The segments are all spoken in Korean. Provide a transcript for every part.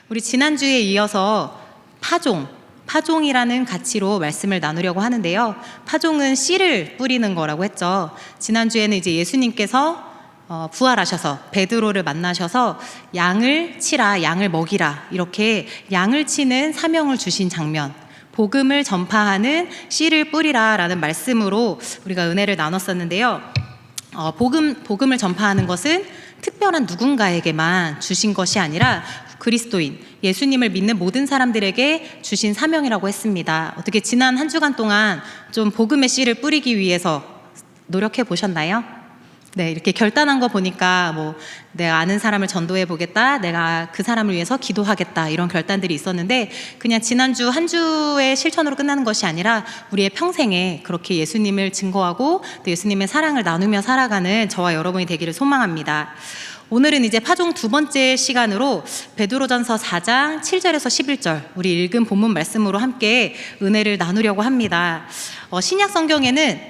우리 지난주에 이어서 파종이라는 가치로 말씀을 나누려고 하는데요. 파종은 씨를 뿌리는 거라고 했죠. 지난주에는 이제 예수님께서 부활하셔서 베드로를 만나셔서 양을 치라, 양을 먹이라, 이렇게 양을 치는 사명을 주신 장면, 복음을 전파하는 씨를 뿌리라 라는 말씀으로 우리가 은혜를 나눴었는데요. 복음을 전파하는 것은 특별한 누군가에게만 주신 것이 아니라 그리스도인, 예수님을 믿는 모든 사람들에게 주신 사명이라고 했습니다. 어떻게 지난 한 주간 동안 좀 복음의 씨를 뿌리기 위해서 노력해 보셨나요? 네, 이렇게 결단한 거 보니까 내가 아는 사람을 전도해 보겠다, 내가 그 사람을 위해서 기도하겠다, 이런 결단들이 있었는데, 그냥 지난주 한 주의 실천으로 끝나는 것이 아니라 우리의 평생에 그렇게 예수님을 증거하고 또 예수님의 사랑을 나누며 살아가는 저와 여러분이 되기를 소망합니다. 오늘은 이제 파종 두 번째 시간으로 베드로전서 4장 7절에서 11절 우리 읽은 본문 말씀으로 함께 은혜를 나누려고 합니다. 신약 성경에는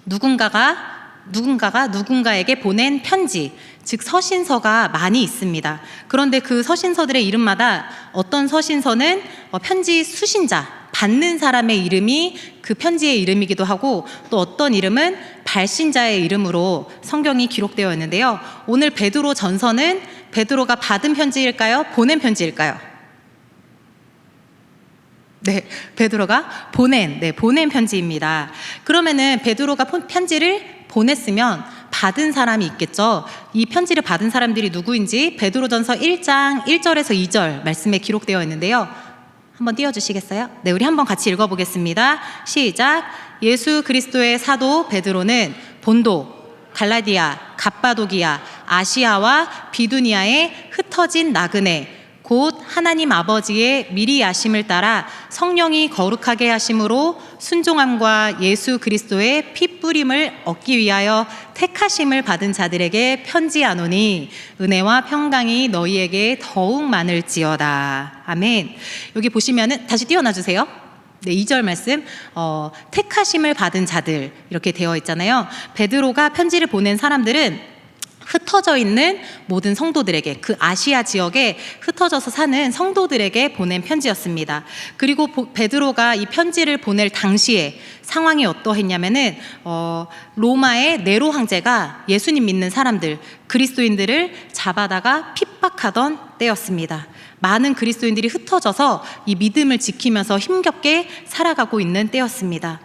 누군가가 누군가에게 보낸 편지, 즉 서신서가 많이 있습니다. 그런데 그 서신서들의 이름마다 어떤 서신서는 편지 수신자, 받는 사람의 이름이 그 편지의 이름이기도 하고, 또 어떤 이름은 발신자의 이름으로 성경이 기록되어 있는데요. 오늘 베드로 전서는 베드로가 받은 편지일까요? 보낸 편지일까요? 네, 베드로가 보낸 편지입니다. 그러면은 베드로가 편지를 보냈으면 받은 사람이 있겠죠. 이 편지를 받은 사람들이 누구인지 베드로전서 1장 1절에서 2절 말씀에 기록되어 있는데요. 한번 띄워주시겠어요? 네, 우리 한번 같이 읽어보겠습니다. 시작. 예수 그리스도의 사도 베드로는 본도, 갈라디아, 갑바도기아, 아시아와 비두니아에 흩어진 나그네, 곧 하나님 아버지의 미리 아심을 따라 성령이 거룩하게 하심으로 순종함과 예수 그리스도의 피 뿌림을 얻기 위하여 택하심을 받은 자들에게 편지하노니 은혜와 평강이 너희에게 더욱 많을지어다. 아멘. 여기 보시면은 다시 띄워놔 주세요. 네, 2절 말씀, 택하심을 받은 자들 이렇게 되어 있잖아요. 베드로가 편지를 보낸 사람들은 흩어져 있는 모든 성도들에게, 그 아시아 지역에 흩어져서 사는 성도들에게 보낸 편지였습니다. 그리고 베드로가 이 편지를 보낼 당시에 상황이 어떠했냐면은 로마의 네로 황제가 예수님 믿는 사람들, 그리스도인들을 잡아다가 핍박하던 때였습니다. 많은 그리스도인들이 흩어져서 이 믿음을 지키면서 힘겹게 살아가고 있는 때였습니다.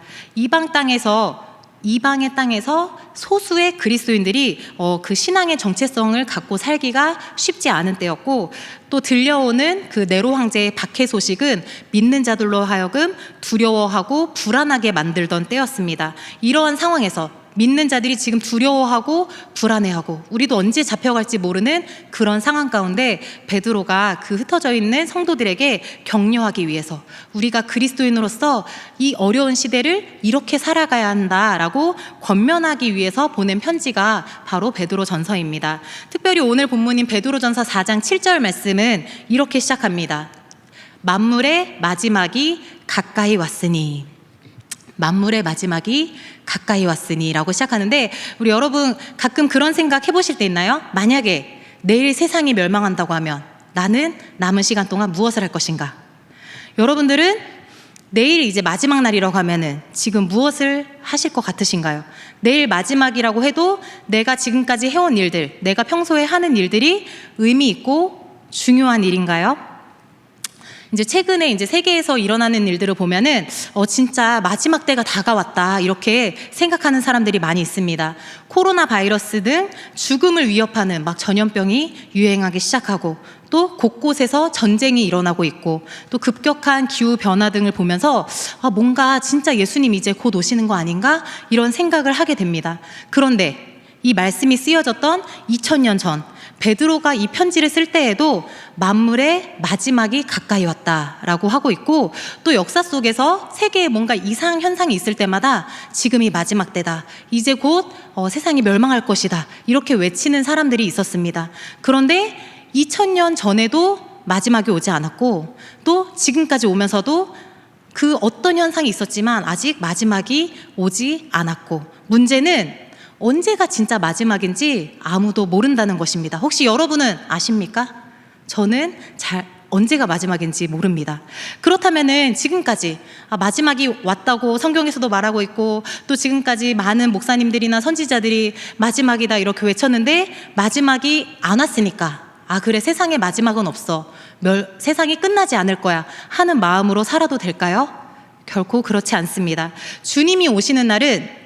이방의 땅에서 소수의 그리스도인들이 그 신앙의 정체성을 갖고 살기가 쉽지 않은 때였고, 또 들려오는 그 네로 황제의 박해 소식은 믿는 자들로 하여금 두려워하고 불안하게 만들던 때였습니다. 이러한 상황에서 믿는 자들이 지금 두려워하고 불안해하고 우리도 언제 잡혀갈지 모르는 그런 상황 가운데 베드로가 그 흩어져 있는 성도들에게 격려하기 위해서, 우리가 그리스도인으로서 이 어려운 시대를 이렇게 살아가야 한다라고 권면하기 위해서 보낸 편지가 바로 베드로 전서입니다. 특별히 오늘 본문인 베드로 전서 4장 7절 말씀은 이렇게 시작합니다. 만물의 마지막이 가까이 왔으니, 만물의 마지막이 가까이 왔으니 라고 시작하는데, 우리 여러분 가끔 그런 생각 해보실 때 있나요? 만약에 내일 세상이 멸망한다고 하면 나는 남은 시간 동안 무엇을 할 것인가? 여러분들은 내일 이제 마지막 날이라고 하면은 지금 무엇을 하실 것 같으신가요? 내일 마지막이라고 해도 내가 지금까지 해온 일들, 내가 평소에 하는 일들이 의미 있고 중요한 일인가요? 이제 최근에 세계에서 일어나는 일들을 보면은 진짜 마지막 때가 다가왔다 이렇게 생각하는 사람들이 많이 있습니다. 코로나 바이러스 등 죽음을 위협하는 전염병이 유행하기 시작하고, 또 곳곳에서 전쟁이 일어나고 있고, 또 급격한 기후 변화 등을 보면서 뭔가 진짜 예수님 이제 곧 오시는 거 아닌가 이런 생각을 하게 됩니다. 그런데 이 말씀이 쓰여졌던 2000년 전 베드로가 이 편지를 쓸 때에도 만물의 마지막이 가까이 왔다라고 하고 있고, 또 역사 속에서 세계에 뭔가 이상 현상이 있을 때마다 지금이 마지막 때다, 이제 곧 세상이 멸망할 것이다 이렇게 외치는 사람들이 있었습니다. 그런데 2000년 전에도 마지막이 오지 않았고, 또 지금까지 오면서도 그 어떤 현상이 있었지만 아직 마지막이 오지 않았고, 문제는 언제가 진짜 마지막인지 아무도 모른다는 것입니다. 혹시 여러분은 아십니까? 저는 잘 언제가 마지막인지 모릅니다. 그렇다면은 지금까지 마지막이 왔다고 성경에서도 말하고 있고, 또 지금까지 많은 목사님들이나 선지자들이 마지막이다 이렇게 외쳤는데 마지막이 안 왔으니까 그래, 세상에 마지막은 없어, 세상이 끝나지 않을 거야 하는 마음으로 살아도 될까요? 결코 그렇지 않습니다. 주님이 오시는 날은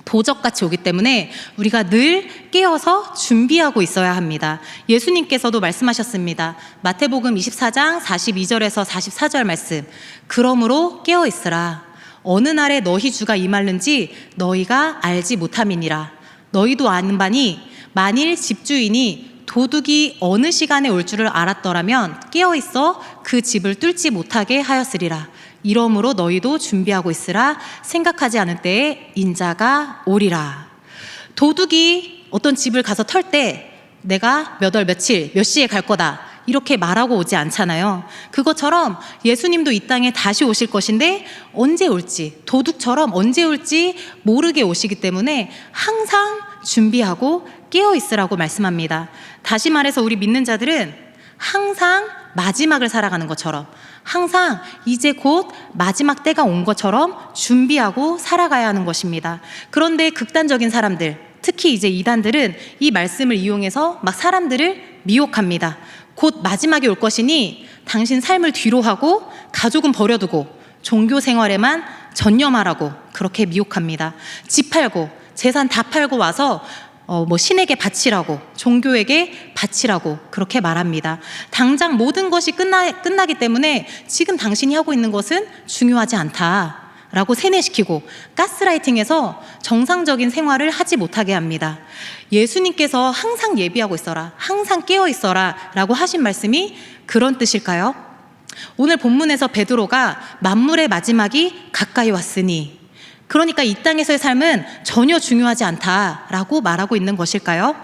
도적같이 오기 때문에 우리가 늘 깨어서 준비하고 있어야 합니다. 예수님께서도 말씀하셨습니다. 마태복음 24장 42절에서 44절 말씀. 그러므로 깨어 있으라. 어느 날에 너희 주가 임하는지 너희가 알지 못함이니라. 너희도 아는 바니 만일 집주인이 도둑이 어느 시간에 올 줄을 알았더라면 깨어 있어 그 집을 뚫지 못하게 하였으리라. 이러므로 너희도 준비하고 있으라. 생각하지 않을 때에 인자가 오리라. 도둑이 어떤 집을 가서 털 때 내가 몇 월 며칠 몇 시에 갈 거다 이렇게 말하고 오지 않잖아요. 그것처럼 예수님도 이 땅에 다시 오실 것인데 언제 올지, 도둑처럼 언제 올지 모르게 오시기 때문에 항상 준비하고 깨어 있으라고 말씀합니다. 다시 말해서 우리 믿는 자들은 항상 마지막을 살아가는 것처럼, 항상 이제 곧 마지막 때가 온 것처럼 준비하고 살아가야 하는 것입니다. 그런데 극단적인 사람들, 특히 이제 이단들은 이 말씀을 이용해서 막 사람들을 미혹합니다. 곧 마지막이 올 것이니 당신 삶을 뒤로 하고 가족은 버려두고 종교 생활에만 전념하라고 그렇게 미혹합니다. 집 팔고 재산 다 팔고 와서 신에게 바치라고, 종교에게 바치라고 그렇게 말합니다. 당장 모든 것이 끝나기 때문에 지금 당신이 하고 있는 것은 중요하지 않다라고 세뇌시키고 가스라이팅해서 정상적인 생활을 하지 못하게 합니다. 예수님께서 항상 예비하고 있어라, 항상 깨어 있어라 라고 하신 말씀이 그런 뜻일까요? 오늘 본문에서 베드로가 만물의 마지막이 가까이 왔으니, 그러니까 이 땅에서의 삶은 전혀 중요하지 않다라고 말하고 있는 것일까요?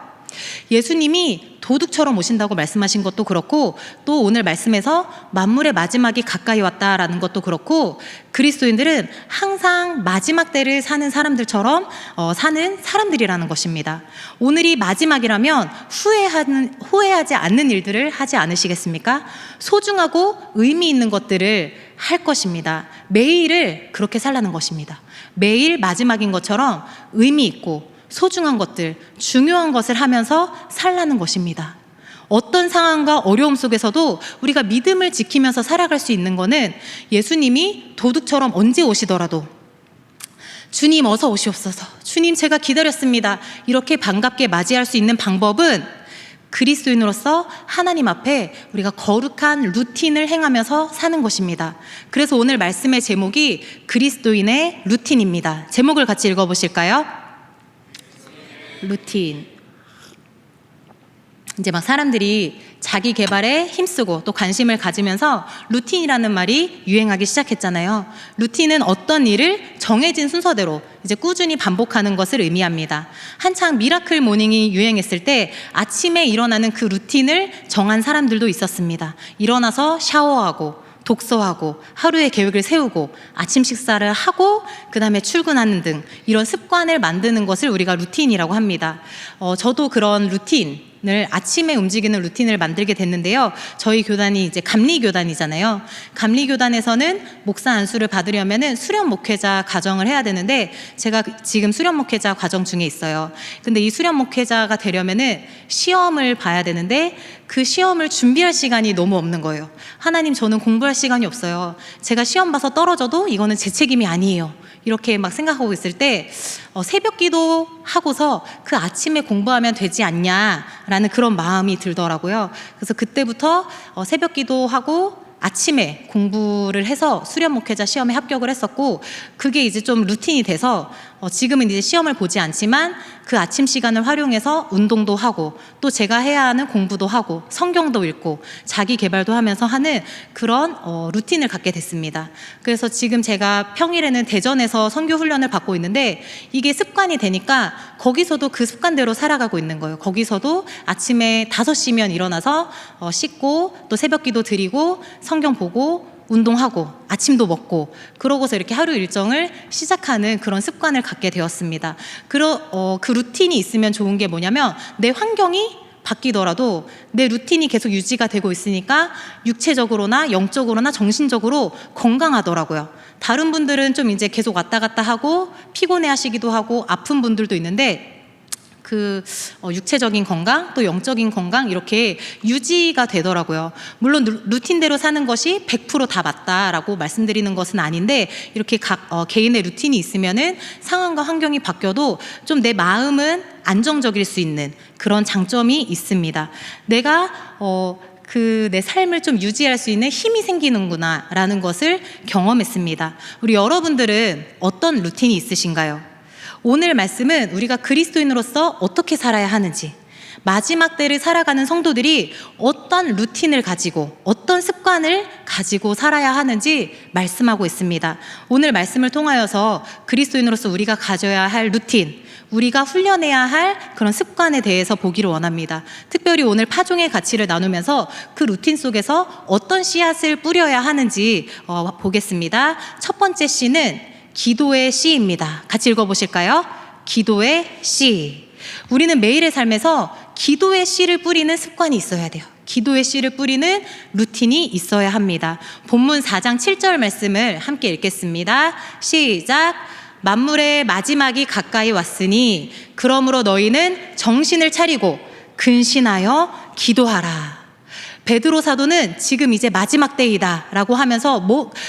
예수님이 도둑처럼 오신다고 말씀하신 것도 그렇고, 또 오늘 말씀에서 만물의 마지막이 가까이 왔다라는 것도 그렇고, 그리스도인들은 항상 마지막 때를 사는 사람들처럼 사는 사람들이라는 것입니다. 오늘이 마지막이라면 후회하지 않는 일들을 하지 않으시겠습니까? 소중하고 의미 있는 것들을 할 것입니다. 매일을 그렇게 살라는 것입니다. 매일 마지막인 것처럼 의미 있고 소중한 것들, 중요한 것을 하면서 살라는 것입니다. 어떤 상황과 어려움 속에서도 우리가 믿음을 지키면서 살아갈 수 있는 것은 예수님이 도둑처럼 언제 오시더라도 주님 어서 오시옵소서, 주님 제가 기다렸습니다, 이렇게 반갑게 맞이할 수 있는 방법은 그리스도인으로서 하나님 앞에 우리가 거룩한 루틴을 행하면서 사는 것입니다. 그래서 오늘 말씀의 제목이 그리스도인의 루틴입니다. 제목을 같이 읽어보실까요? 루틴. 이제 막 사람들이 자기 개발에 힘쓰고 또 관심을 가지면서 루틴이라는 말이 유행하기 시작했잖아요. 루틴은 어떤 일을 정해진 순서대로 이제 꾸준히 반복하는 것을 의미합니다. 한창 미라클 모닝이 유행했을 때 아침에 일어나는 그 루틴을 정한 사람들도 있었습니다. 일어나서 샤워하고 독서하고 하루의 계획을 세우고 아침 식사를 하고 그 다음에 출근하는 등 이런 습관을 만드는 것을 우리가 루틴이라고 합니다. 저도 그런 루틴을, 아침에 움직이는 루틴을 만들게 됐는데요. 저희 교단이 이제 감리교단이잖아요. 감리교단에서는 목사 안수를 받으려면은 수련 목회자 가정을 해야 되는데 제가 지금 수련 목회자 과정 중에 있어요. 근데 이 수련 목회자가 되려면은 시험을 봐야 되는데 그 시험을 준비할 시간이 너무 없는 거예요. 하나님, 저는 공부할 시간이 없어요. 제가 시험 봐서 떨어져도 이거는 제 책임이 아니에요. 이렇게 막 생각하고 있을 때 새벽 기도 하고서 그 아침에 공부하면 되지 않냐라는 그런 마음이 들더라고요. 그래서 그때부터 새벽 기도하고 아침에 공부를 해서 수련 목회자 시험에 합격을 했었고, 그게 이제 좀 루틴이 돼서 지금은 이제 시험을 보지 않지만 그 아침 시간을 활용해서 운동도 하고 또 제가 해야 하는 공부도 하고 성경도 읽고 자기 개발도 하면서 하는 그런 루틴을 갖게 됐습니다. 그래서 지금 제가 평일에는 대전에서 선교 훈련을 받고 있는데 이게 습관이 되니까 거기서도 그 습관대로 살아가고 있는 거예요. 거기서도 아침에 5시면 일어나서 씻고 또 새벽 기도 드리고 성경 보고 운동하고 아침도 먹고 그러고서 이렇게 하루 일정을 시작하는 그런 습관을 갖게 되었습니다. 그 루틴이 있으면 좋은 게 뭐냐면 내 환경이 바뀌더라도 내 루틴이 계속 유지가 되고 있으니까 육체적으로나 영적으로나 정신적으로 건강하더라고요. 다른 분들은 좀 이제 계속 왔다 갔다 하고 피곤해 하시기도 하고 아픈 분들도 있는데 육체적인 건강 또 영적인 건강 이렇게 유지가 되더라고요. 물론 루틴대로 사는 것이 100% 다 맞다라고 말씀드리는 것은 아닌데 이렇게 각 개인의 루틴이 있으면은 상황과 환경이 바뀌어도 좀 내 마음은 안정적일 수 있는 그런 장점이 있습니다. 내가 내 삶을 좀 유지할 수 있는 힘이 생기는구나 라는 것을 경험했습니다. 우리 여러분들은 어떤 루틴이 있으신가요? 오늘 말씀은 우리가 그리스도인으로서 어떻게 살아야 하는지, 마지막 때를 살아가는 성도들이 어떤 루틴을 가지고 어떤 습관을 가지고 살아야 하는지 말씀하고 있습니다. 오늘 말씀을 통하여서 그리스도인으로서 우리가 가져야 할 루틴, 우리가 훈련해야 할 그런 습관에 대해서 보기를 원합니다. 특별히 오늘 파종의 가치를 나누면서 그 루틴 속에서 어떤 씨앗을 뿌려야 하는지 보겠습니다. 첫 번째 씨는 기도의 씨입니다. 같이 읽어보실까요? 기도의 씨. 우리는 매일의 삶에서 기도의 씨를 뿌리는 습관이 있어야 돼요. 기도의 씨를 뿌리는 루틴이 있어야 합니다. 본문 4장 7절 말씀을 함께 읽겠습니다. 시작. 만물의 마지막이 가까이 왔으니 그러므로 너희는 정신을 차리고 근신하여 기도하라. 베드로 사도는 지금 이제 마지막 때이다 라고 하면서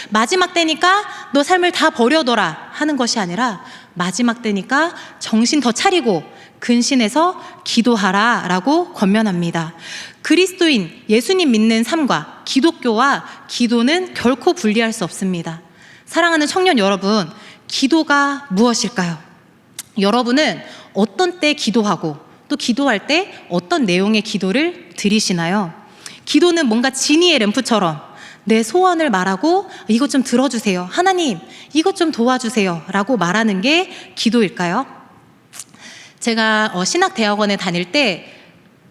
마지막 때니까 너 삶을 다 버려둬라 하는 것이 아니라 마지막 때니까 정신 더 차리고 근신해서 기도하라 라고 권면합니다. 그리스도인 예수님 믿는 삶과 기독교와 기도는 결코 분리할 수 없습니다. 사랑하는 청년 여러분, 기도가 무엇일까요? 여러분은 어떤 때 기도하고 또 기도할 때 어떤 내용의 기도를 드리시나요? 기도는 뭔가 지니의 램프처럼 내 소원을 말하고 이것 좀 들어주세요. 하나님, 이것 좀 도와주세요. 라고 말하는 게 기도일까요? 제가 신학대학원에 다닐 때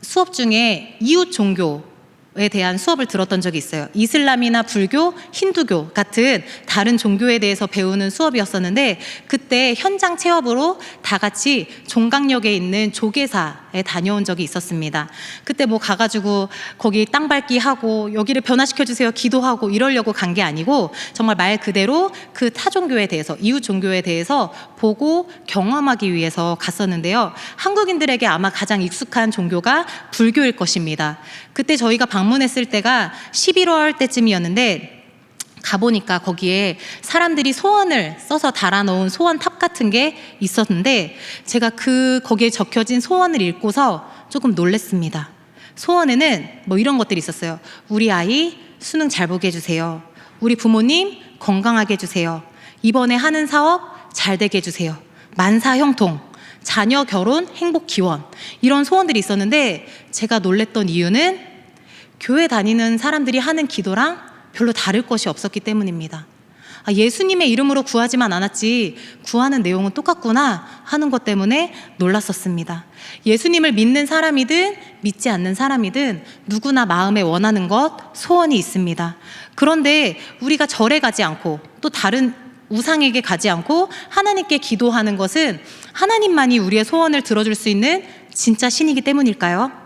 수업 중에 이웃 종교에 대한 수업을 들었던 적이 있어요. 이슬람이나 불교, 힌두교 같은 다른 종교에 대해서 배우는 수업이었었는데 그때 현장 체험으로 다 같이 종강역에 있는 조계사에 다녀온 적이 있었습니다. 그때 가가지고 거기 땅 밟기 하고 여기를 변화시켜주세요 기도하고 이러려고 간 게 아니고 정말 말 그대로 그 타 종교에 대해서 이웃 종교에 대해서 보고 경험하기 위해서 갔었는데요. 한국인들에게 아마 가장 익숙한 종교가 불교일 것입니다. 그때 저희가 방문했을 때가 11월 때쯤이었는데 가보니까 거기에 사람들이 소원을 써서 달아놓은 소원탑 같은 게 있었는데 제가 거기에 적혀진 소원을 읽고서 조금 놀랐습니다. 소원에는 이런 것들이 있었어요. 우리 아이 수능 잘 보게 해주세요. 우리 부모님 건강하게 해주세요. 이번에 하는 사업 잘 되게 해주세요. 만사 형통, 자녀 결혼 행복 기원 이런 소원들이 있었는데 제가 놀랬던 이유는 교회 다니는 사람들이 하는 기도랑 별로 다를 것이 없었기 때문입니다. 예수님의 이름으로 구하지만 않았지 구하는 내용은 똑같구나 하는 것 때문에 놀랐었습니다. 예수님을 믿는 사람이든 믿지 않는 사람이든 누구나 마음에 원하는 것, 소원이 있습니다. 그런데 우리가 절에 가지 않고 또 다른 우상에게 가지 않고 하나님께 기도하는 것은 하나님만이 우리의 소원을 들어줄 수 있는 진짜 신이기 때문일까요?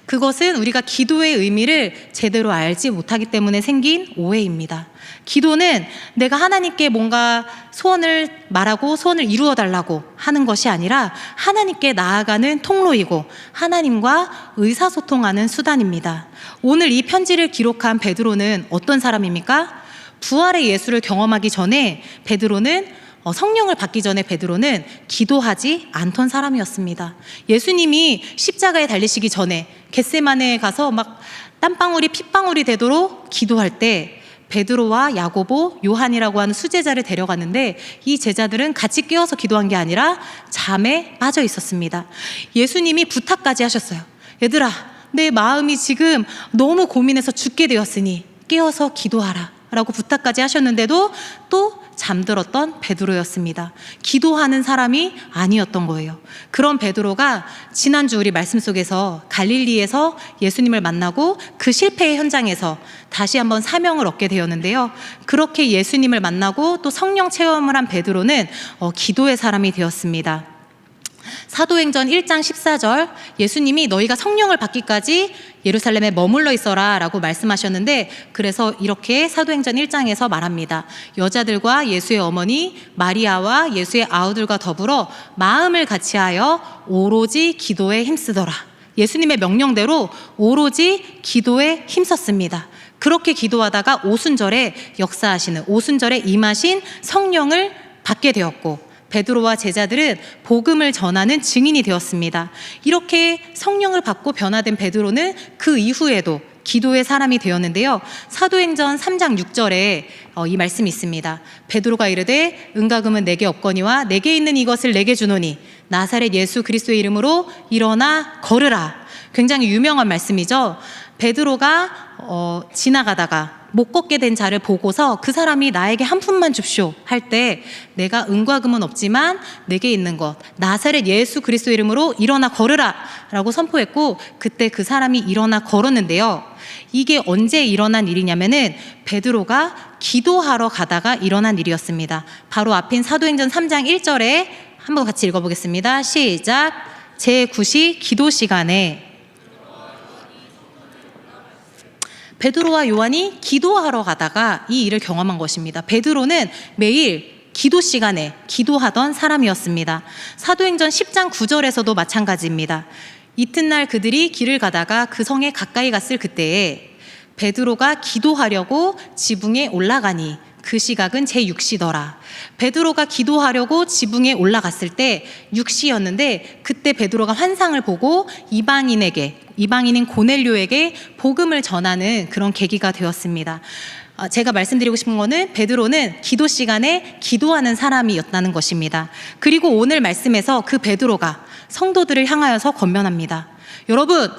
그것은 우리가 기도의 의미를 제대로 알지 못하기 때문에 생긴 오해입니다. 기도는 내가 하나님께 뭔가 소원을 말하고 소원을 이루어 달라고 하는 것이 아니라 하나님께 나아가는 통로이고 하나님과 의사소통하는 수단입니다. 오늘 이 편지를 기록한 베드로는 어떤 사람입니까? 부활의 예수를 경험하기 전에 베드로는 성령을 받기 전에 베드로는 기도하지 않던 사람이었습니다. 예수님이 십자가에 달리시기 전에 겟세마네에 가서 막 땀방울이 핏방울이 되도록 기도할 때 베드로와 야고보, 요한이라고 하는 수제자를 데려갔는데 이 제자들은 같이 깨어서 기도한 게 아니라 잠에 빠져 있었습니다. 예수님이 부탁까지 하셨어요. 얘들아, 내 마음이 지금 너무 고민해서 죽게 되었으니 깨어서 기도하라 라고 부탁까지 하셨는데도 또 잠들었던 베드로였습니다. 기도하는 사람이 아니었던 거예요. 그런 베드로가 지난주 우리 말씀 속에서 갈릴리에서 예수님을 만나고 그 실패의 현장에서 다시 한번 사명을 얻게 되었는데요. 그렇게 예수님을 만나고 또 성령 체험을 한 베드로는 기도의 사람이 되었습니다. 사도행전 1장 14절 예수님이 너희가 성령을 받기까지 예루살렘에 머물러 있어라 라고 말씀하셨는데, 그래서 이렇게 사도행전 1장에서 말합니다. 여자들과 예수의 어머니 마리아와 예수의 아우들과 더불어 마음을 같이하여 오로지 기도에 힘쓰더라. 예수님의 명령대로 오로지 기도에 힘썼습니다. 그렇게 기도하다가 오순절에 역사하시는, 오순절에 임하신 성령을 받게 되었고, 베드로와 제자들은 복음을 전하는 증인이 되었습니다. 이렇게 성령을 받고 변화된 베드로는 그 이후에도 기도의 사람이 되었는데요. 사도행전 3장 6절에 이 말씀이 있습니다. 베드로가 이르되 은과 금은 내게 없거니와 내게 있는 이것을 내게 주노니 나사렛 예수 그리스도의 이름으로 일어나 걸으라. 굉장히 유명한 말씀이죠. 베드로가 지나가다가 못 걷게 된 자를 보고서 그 사람이 나에게 한 푼만 줍쇼 할 때, 내가 은과 금은 없지만 내게 있는 것 나사렛 예수 그리스도 이름으로 일어나 걸으라 라고 선포했고, 그때 그 사람이 일어나 걸었는데요. 이게 언제 일어난 일이냐면은 베드로가 기도하러 가다가 일어난 일이었습니다. 바로 앞인 사도행전 3장 1절에 한번 같이 읽어보겠습니다. 시작. 제9시 기도 시간에 베드로와 요한이 기도하러 가다가 이 일을 경험한 것입니다. 베드로는 매일 기도 시간에 기도하던 사람이었습니다. 사도행전 10장 9절에서도 마찬가지입니다. 이튿날 그들이 길을 가다가 그 성에 가까이 갔을 그때에 베드로가 기도하려고 지붕에 올라가니 그 시각은 제6시더라. 베드로가 기도하려고 지붕에 올라갔을 때 6시였는데, 그때 베드로가 환상을 보고 이방인인 고넬료에게 복음을 전하는 그런 계기가 되었습니다. 제가 말씀드리고 싶은 거는 베드로는 기도 시간에 기도하는 사람이었다는 것입니다. 그리고 오늘 말씀에서 그 베드로가 성도들을 향하여서 권면합니다. 여러분,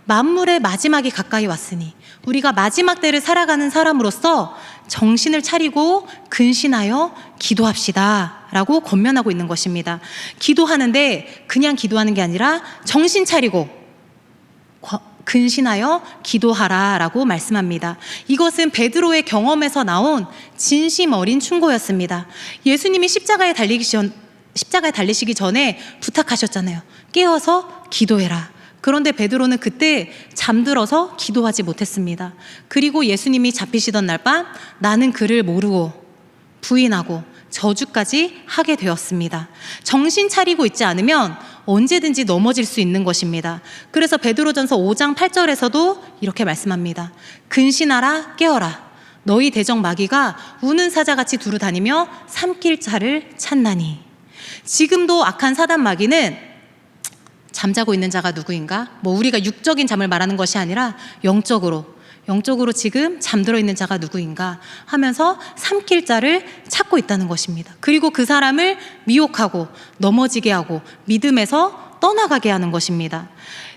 만물의 마지막이 가까이 왔으니 우리가 마지막 때를 살아가는 사람으로서 정신을 차리고 근신하여 기도합시다 라고 권면하고 있는 것입니다. 기도하는데 그냥 기도하는 게 아니라 정신 차리고 근신하여 기도하라 라고 말씀합니다. 이것은 베드로의 경험에서 나온 진심 어린 충고였습니다. 예수님이 십자가에 달리시기 전에 부탁하셨잖아요. 깨어서 기도해라. 그런데 베드로는 그때 잠들어서 기도하지 못했습니다. 그리고 예수님이 잡히시던 날 밤 나는 그를 모르고 부인하고 저주까지 하게 되었습니다. 정신 차리고 있지 않으면 언제든지 넘어질 수 있는 것입니다. 그래서 베드로전서 5장 8절에서도 이렇게 말씀합니다. 근신하라 깨어라. 너희 대적 마귀가 우는 사자같이 두루 다니며 삼킬 자를 찾나니. 지금도 악한 사단 마귀는 잠자고 있는 자가 누구인가? 우리가 육적인 잠을 말하는 것이 아니라 영적으로 지금 잠들어 있는 자가 누구인가 하면서 삼킬 자를 찾고 있다는 것입니다. 그리고 그 사람을 미혹하고 넘어지게 하고 믿음에서 떠나가게 하는 것입니다.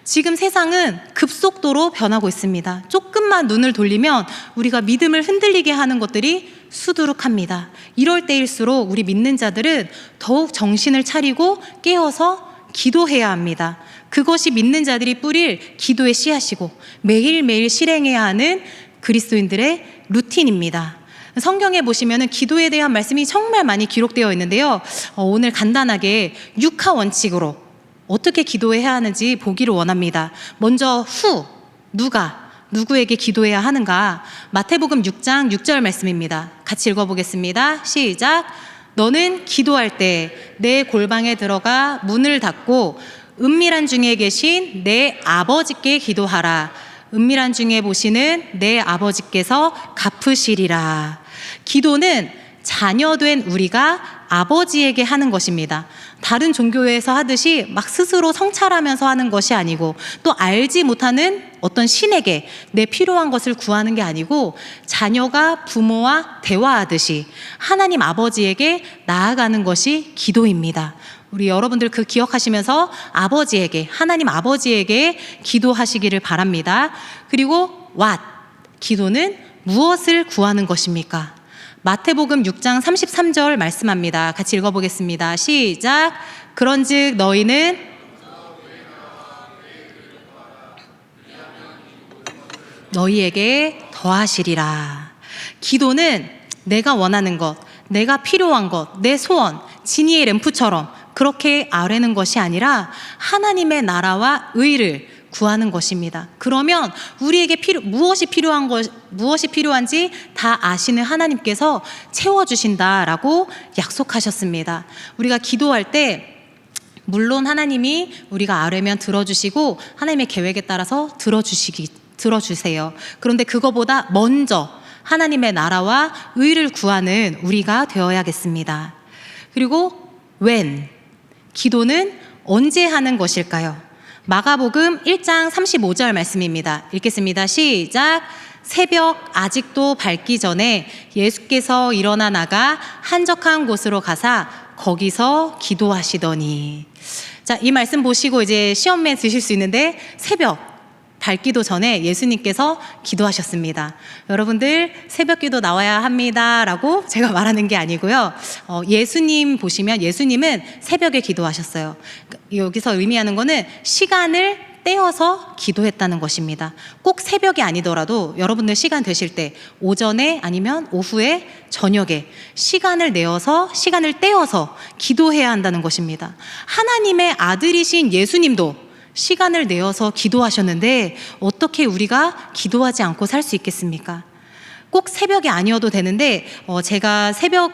지금 세상은 급속도로 변하고 있습니다. 조금만 눈을 돌리면 우리가 믿음을 흔들리게 하는 것들이 수두룩합니다. 이럴 때일수록 우리 믿는 자들은 더욱 정신을 차리고 깨어서 기도해야 합니다. 그것이 믿는 자들이 뿌릴 기도의 씨앗이고 매일매일 실행해야 하는 그리스도인들의 루틴입니다. 성경에 보시면 기도에 대한 말씀이 정말 많이 기록되어 있는데요. 오늘 간단하게 6하 원칙으로 어떻게 기도해야 하는지 보기를 원합니다. 먼저 누구에게 기도해야 하는가? 마태복음 6장 6절 말씀입니다. 같이 읽어보겠습니다. 시작. 너는 기도할 때 내 골방에 들어가 문을 닫고 은밀한 중에 계신 내 아버지께 기도하라. 은밀한 중에 보시는 내 아버지께서 갚으시리라. 기도는 자녀된 우리가 아버지에게 하는 것입니다. 다른 종교에서 하듯이 막 스스로 성찰하면서 하는 것이 아니고, 또 알지 못하는 어떤 신에게 내 필요한 것을 구하는 게 아니고, 자녀가 부모와 대화하듯이 하나님 아버지에게 나아가는 것이 기도입니다. 우리 여러분들 그 기억하시면서 하나님 아버지에게 기도하시기를 바랍니다. 그리고 기도는 무엇을 구하는 것입니까? 마태복음 6장 33절 말씀합니다. 같이 읽어보겠습니다. 시작. 그런즉 너희는 너희에게 더하시리라. 기도는 내가 원하는 것, 내가 필요한 것, 내 소원, 지니의 램프처럼 그렇게 아뢰는 것이 아니라 하나님의 나라와 의를 구하는 것입니다. 그러면 우리에게 무엇이 필요한지 다 아시는 하나님께서 채워주신다라고 약속하셨습니다. 우리가 기도할 때 물론 하나님이 우리가 아뢰면 들어주시고 하나님의 계획에 따라서 들어주세요. 그런데 그거보다 먼저 하나님의 나라와 의를 구하는 우리가 되어야겠습니다. 그리고 when, 기도는 언제 하는 것일까요? 마가복음 1장 35절 말씀입니다. 읽겠습니다. 시작. 새벽 아직도 밝기 전에 예수께서 일어나 나가 한적한 곳으로 가사 거기서 기도하시더니. 자, 이 말씀 보시고 이제 시험에 드실 수 있는데 새벽 밝기도 전에 예수님께서 기도하셨습니다. 여러분들 새벽 기도 나와야 합니다 라고 제가 말하는 게 아니고요. 예수님 보시면 예수님은 새벽에 기도하셨어요. 여기서 의미하는 거는 시간을 떼어서 기도했다는 것입니다. 꼭 새벽이 아니더라도 여러분들 시간 되실 때 오전에 아니면 오후에 저녁에 시간을 떼어서 기도해야 한다는 것입니다. 하나님의 아들이신 예수님도 시간을 내어서 기도하셨는데 어떻게 우리가 기도하지 않고 살 수 있겠습니까? 꼭 새벽이 아니어도 되는데 제가 새벽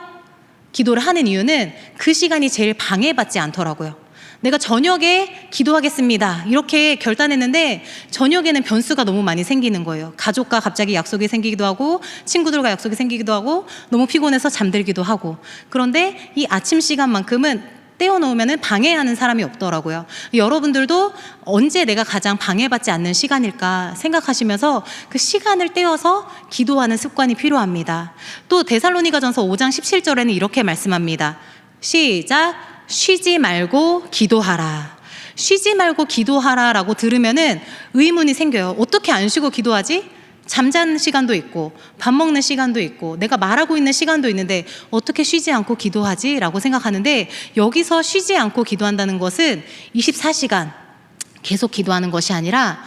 기도를 하는 이유는 그 시간이 제일 방해받지 않더라고요. 내가 저녁에 기도하겠습니다 이렇게 결단했는데 저녁에는 변수가 너무 많이 생기는 거예요. 가족과 갑자기 약속이 생기기도 하고 친구들과 약속이 생기기도 하고 너무 피곤해서 잠들기도 하고. 그런데 이 아침 시간만큼은 떼어놓으면 방해하는 사람이 없더라고요. 여러분들도 언제 내가 가장 방해받지 않는 시간일까 생각하시면서 그 시간을 떼어서 기도하는 습관이 필요합니다. 또 데살로니가전서 5장 17절에는 이렇게 말씀합니다. 시작. 쉬지 말고 기도하라. 쉬지 말고 기도하라 라고 들으면은 의문이 생겨요. 어떻게 안 쉬고 기도하지? 잠자는 시간도 있고 밥 먹는 시간도 있고 내가 말하고 있는 시간도 있는데 어떻게 쉬지 않고 기도하지? 라고 생각하는데 여기서 쉬지 않고 기도한다는 것은 24시간 계속 기도하는 것이 아니라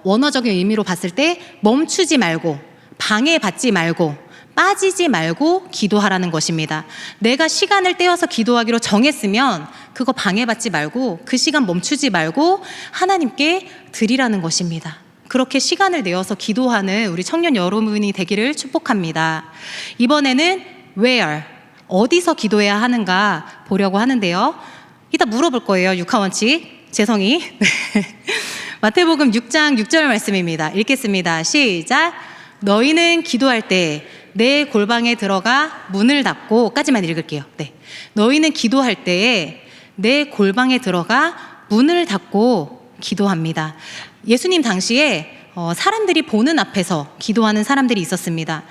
원어적인 의미로 봤을 때 멈추지 말고 방해받지 말고 빠지지 말고 기도하라는 것입니다. 내가 시간을 떼어서 기도하기로 정했으면 그거 방해받지 말고 그 시간 멈추지 말고 하나님께 드리라는 것입니다. 그렇게 시간을 내어서 기도하는 우리 청년 여러분이 되기를 축복합니다. 이번에는 where, 어디서 기도해야 하는가 보려고 하는데요. 이따 물어볼 거예요. 육하원칙, 재성이. 마태복음 6장 6절 말씀입니다. 읽겠습니다. 시작. 너희는 기도할 때 내 골방에 들어가 문을 닫고 까지만 읽을게요. 네. 너희는 기도할 때에 내 골방에 들어가 문을 닫고 기도합니다. 예수님 당시에 사람들이 보는 앞에서 기도하는 사람들이 있었습니다.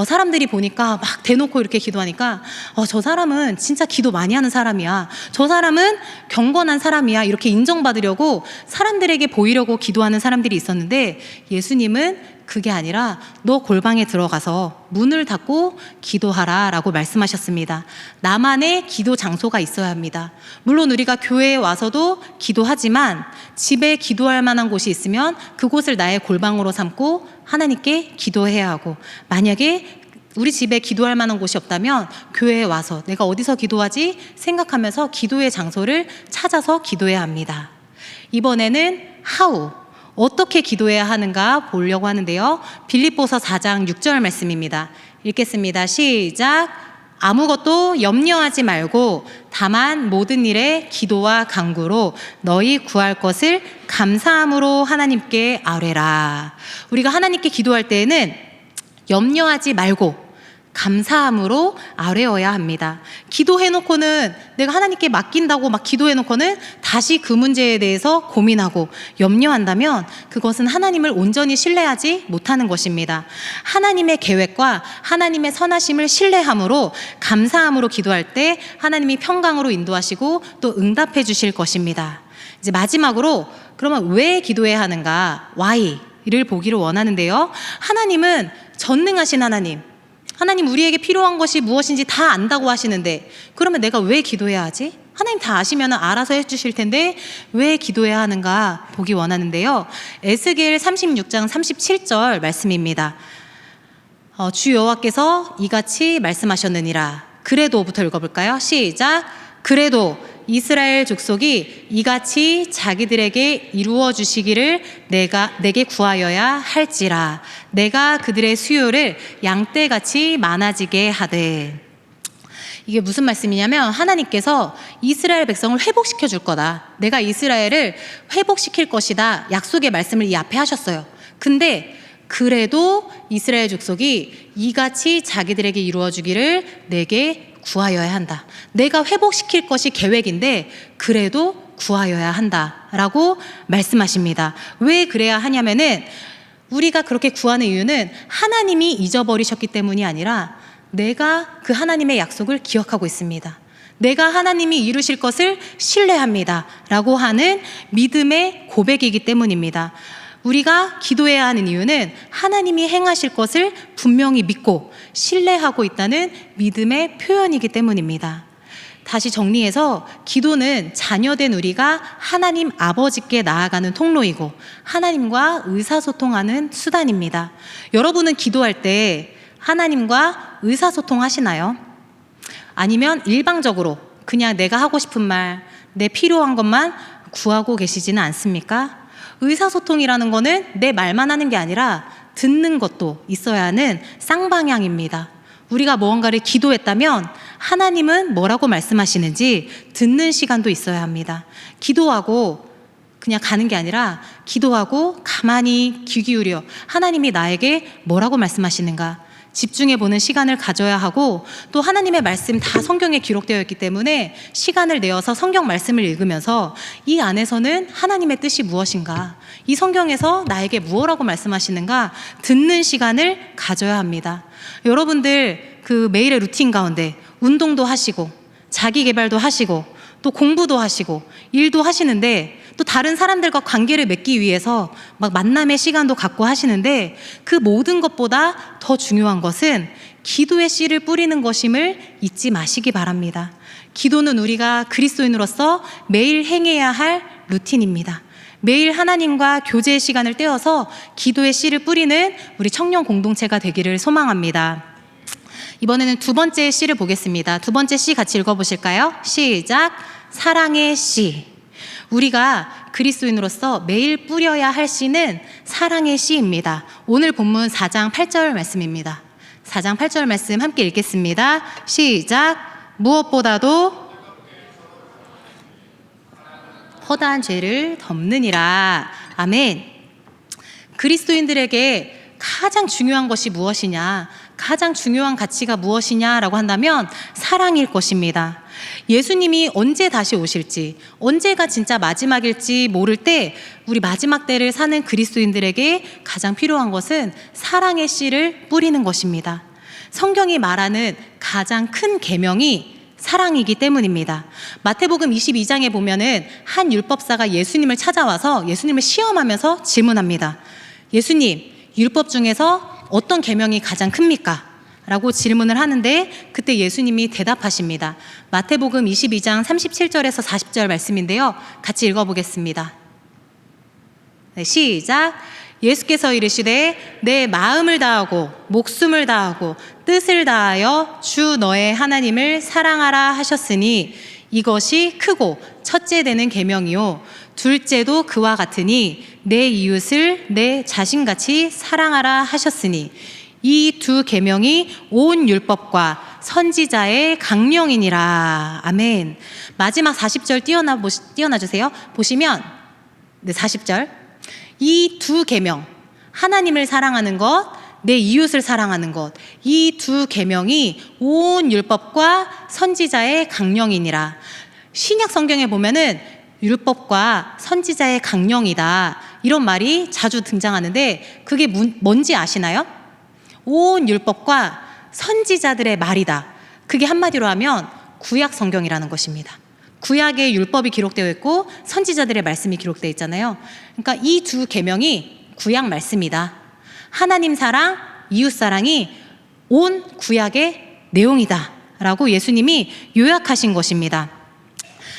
사람들이 보니까 막 대놓고 이렇게 기도하니까 저 사람은 진짜 기도 많이 하는 사람이야. 저 사람은 경건한 사람이야. 이렇게 인정받으려고 사람들에게 보이려고 기도하는 사람들이 있었는데 예수님은 그게 아니라 너 골방에 들어가서 문을 닫고 기도하라 라고 말씀하셨습니다. 나만의 기도 장소가 있어야 합니다. 물론 우리가 교회에 와서도 기도하지만 집에 기도할 만한 곳이 있으면 그곳을 나의 골방으로 삼고 하나님께 기도해야 하고, 만약에 우리 집에 기도할 만한 곳이 없다면 교회에 와서 내가 어디서 기도하지 생각하면서 기도의 장소를 찾아서 기도해야 합니다. 이번에는 how, 어떻게 기도해야 하는가 보려고 하는데요. 빌립보서 4장 6절 말씀입니다. 읽겠습니다. 시작. 아무것도 염려하지 말고 다만 모든 일에 기도와 간구로 너희 구할 것을 감사함으로 하나님께 아뢰라. 우리가 하나님께 기도할 때에는 염려하지 말고 감사함으로 아뢰어야 합니다. 기도해놓고는 내가 하나님께 맡긴다고 막 기도해놓고는 다시 그 문제에 대해서 고민하고 염려한다면 그것은 하나님을 온전히 신뢰하지 못하는 것입니다. 하나님의 계획과 하나님의 선하심을 신뢰함으로 감사함으로 기도할 때 하나님이 평강으로 인도하시고 또 응답해 주실 것입니다. 이제 마지막으로 그러면 왜 기도해야 하는가? Why를 보기를 원하는데요. 하나님은 전능하신 하나님 우리에게 필요한 것이 무엇인지 다 안다고 하시는데 그러면 내가 왜 기도해야 하지? 하나님 다 아시면 알아서 해주실 텐데 왜 기도해야 하는가 보기 원하는데요. 에스겔 36장 37절 말씀입니다. 주 여호와께서 이같이 말씀하셨느니라. 그래도부터 읽어볼까요? 시작. 그래도 이스라엘 족속이 이같이 자기들에게 이루어 주시기를 내게 구하여야 할지라. 내가 그들의 수요를 양떼같이 많아지게 하되. 이게 무슨 말씀이냐면 하나님께서 이스라엘 백성을 회복시켜 줄 거다. 내가 이스라엘을 회복시킬 것이다. 약속의 말씀을 이 앞에 하셨어요. 근데 그래도 이스라엘 족속이 이같이 자기들에게 이루어 주기를 내게 구하여야 한다. 내가 회복시킬 것이 계획인데 그래도 구하여야 한다라고 말씀하십니다. 왜 그래야 하냐면은 우리가 그렇게 구하는 이유는 하나님이 잊어버리셨기 때문이 아니라 내가 그 하나님의 약속을 기억하고 있습니다. 내가 하나님이 이루실 것을 신뢰합니다 라고 하는 믿음의 고백이기 때문입니다. 우리가 기도해야 하는 이유는 하나님이 행하실 것을 분명히 믿고 신뢰하고 있다는 믿음의 표현이기 때문입니다. 다시 정리해서 기도는 자녀된 우리가 하나님 아버지께 나아가는 통로이고 하나님과 의사소통하는 수단입니다. 여러분은 기도할 때 하나님과 의사소통 하시나요? 아니면 일방적으로 그냥 내가 하고 싶은 말, 내 필요한 것만 구하고 계시지는 않습니까? 의사소통이라는 거는 내 말만 하는 게 아니라 듣는 것도 있어야 하는 쌍방향입니다. 우리가 무언가를 기도했다면 하나님은 뭐라고 말씀하시는지 듣는 시간도 있어야 합니다. 기도하고 그냥 가는 게 아니라 기도하고 가만히 귀 기울여 하나님이 나에게 뭐라고 말씀하시는가 집중해 보는 시간을 가져야 하고, 또 하나님의 말씀 다 성경에 기록되어 있기 때문에 시간을 내어서 성경 말씀을 읽으면서 이 안에서는 하나님의 뜻이 무엇인가, 이 성경에서 나에게 무엇라고 말씀하시는가 듣는 시간을 가져야 합니다. 여러분들 그 매일의 루틴 가운데 운동도 하시고 자기 개발도 하시고 또 공부도 하시고 일도 하시는데 또 다른 사람들과 관계를 맺기 위해서 막 만남의 시간도 갖고 하시는데 그 모든 것보다 더 중요한 것은 기도의 씨를 뿌리는 것임을 잊지 마시기 바랍니다. 기도는 우리가 그리스도인으로서 매일 행해야 할 루틴입니다. 매일 하나님과 교제의 시간을 떼어서 기도의 씨를 뿌리는 우리 청년 공동체가 되기를 소망합니다. 이번에는 두 번째 씨를 보겠습니다. 두 번째 씨 같이 읽어보실까요? 시작. 사랑의 씨. 우리가 그리스도인으로서 매일 뿌려야 할 씨는 사랑의 씨입니다. 오늘 본문 4장 8절 말씀입니다. 4장 8절 말씀 함께 읽겠습니다. 시작. 무엇보다도 허다한 죄를 덮느니라. 아멘. 그리스도인들에게 가장 중요한 것이 무엇이냐, 가장 중요한 가치가 무엇이냐라고 한다면 사랑일 것입니다. 예수님이 언제 다시 오실지, 언제가 진짜 마지막일지 모를 때 우리 마지막 때를 사는 그리스도인들에게 가장 필요한 것은 사랑의 씨를 뿌리는 것입니다. 성경이 말하는 가장 큰 계명이 사랑이기 때문입니다. 마태복음 22장에 보면은 한 율법사가 예수님을 찾아와서 예수님을 시험하면서 질문합니다. 예수님, 율법 중에서 어떤 계명이 가장 큽니까? 라고 질문을 하는데 그때 예수님이 대답하십니다. 마태복음 22장 37절에서 40절 말씀인데요. 같이 읽어보겠습니다. 네, 시작. 예수께서 이르시되 내 마음을 다하고 목숨을 다하고 뜻을 다하여 주 너의 하나님을 사랑하라 하셨으니 이것이 크고 첫째 되는 계명이요 둘째도 그와 같으니 내 이웃을 내 자신같이 사랑하라 하셨으니 이 두 계명이 온 율법과 선지자의 강령이니라. 아멘. 마지막 40절 띄어나 주세요. 보시면 네, 40절. 이 두 계명, 하나님을 사랑하는 것, 내 이웃을 사랑하는 것, 이 두 계명이 온 율법과 선지자의 강령이니라. 신약 성경에 보면은 율법과 선지자의 강령이다, 이런 말이 자주 등장하는데 그게 뭔지 아시나요? 온 율법과 선지자들의 말이다. 그게 한마디로 하면 구약 성경이라는 것입니다. 구약에 율법이 기록되어 있고 선지자들의 말씀이 기록되어 있잖아요. 그러니까 이 두 계명이 구약 말씀이다. 하나님 사랑, 이웃 사랑이 온 구약의 내용이다 라고 예수님이 요약하신 것입니다.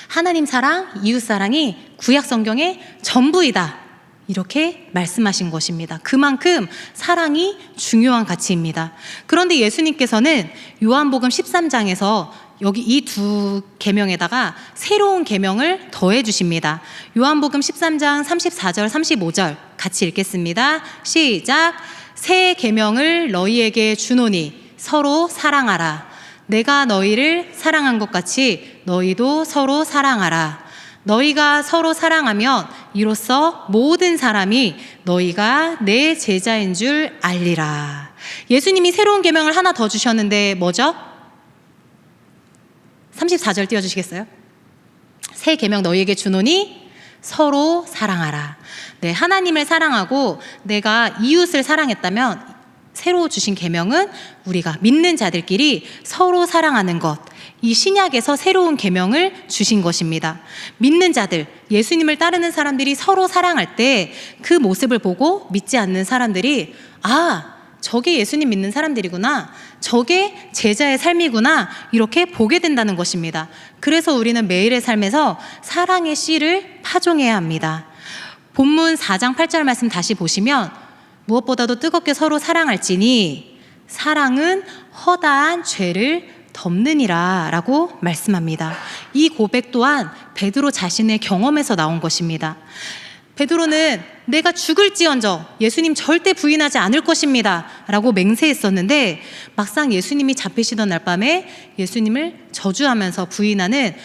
하나님 사랑, 이웃 사랑이 구약 성경의 전부이다, 이렇게 말씀하신 것입니다. 그만큼 사랑이 중요한 가치입니다. 그런데 예수님께서는 요한복음 13장에서 여기 이 두 계명에다가 새로운 계명을 더해 주십니다. 요한복음 13장 34절 35절 같이 읽겠습니다. 시작. 새 계명을 너희에게 주노니 서로 사랑하라. 내가 너희를 사랑한 것 같이 너희도 서로 사랑하라. 너희가 서로 사랑하면 이로써 모든 사람이 너희가 내 제자인 줄 알리라. 예수님이 새로운 계명을 하나 더 주셨는데 뭐죠? 34절 띄워주시겠어요? 새 계명 너희에게 주노니 서로 사랑하라. 네, 하나님을 사랑하고 내가 이웃을 사랑했다면 새로 주신 계명은 우리가 믿는 자들끼리 서로 사랑하는 것. 이 신약에서 새로운 계명을 주신 것입니다. 믿는 자들, 예수님을 따르는 사람들이 서로 사랑할 때 그 모습을 보고 믿지 않는 사람들이 저게 예수님 믿는 사람들이구나, 저게 제자의 삶이구나, 이렇게 보게 된다는 것입니다. 그래서 우리는 매일의 삶에서 사랑의 씨를 파종해야 합니다. 본문 4장 8절 말씀 다시 보시면 무엇보다도 뜨겁게 서로 사랑할지니 사랑은 허다한 죄를 덮느니라 라고 말씀합니다. 이 고백 또한 베드로 자신의 경험에서 나온 것입니다. 베드로는 내가 죽을지언정 예수님 절대 부인하지 않을 것입니다 라고 맹세했었는데 막상 예수님이 잡히시던 날 밤에 예수님을 저주하면서 부인하는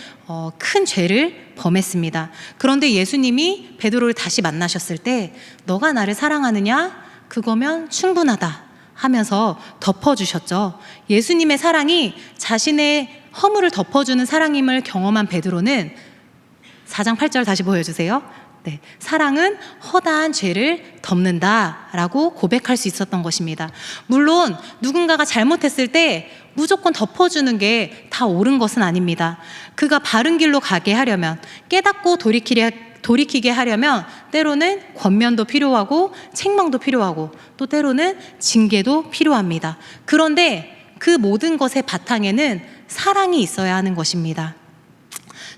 큰 죄를 범했습니다. 그런데 예수님이 베드로를 다시 만나셨을 때 너가 나를 사랑하느냐? 그거면 충분하다 하면서 덮어주셨죠. 예수님의 사랑이 자신의 허물을 덮어주는 사랑임을 경험한 베드로는 4장 8절 다시 보여주세요. 네, 사랑은 허다한 죄를 덮는다라고 고백할 수 있었던 것입니다. 물론 누군가가 잘못했을 때 무조건 덮어주는 게 다 옳은 것은 아닙니다. 그가 바른 길로 가게 하려면, 깨닫고 돌이키게 하려면 때로는 권면도 필요하고 책망도 필요하고 또 때로는 징계도 필요합니다. 그런데 그 모든 것의 바탕에는 사랑이 있어야 하는 것입니다.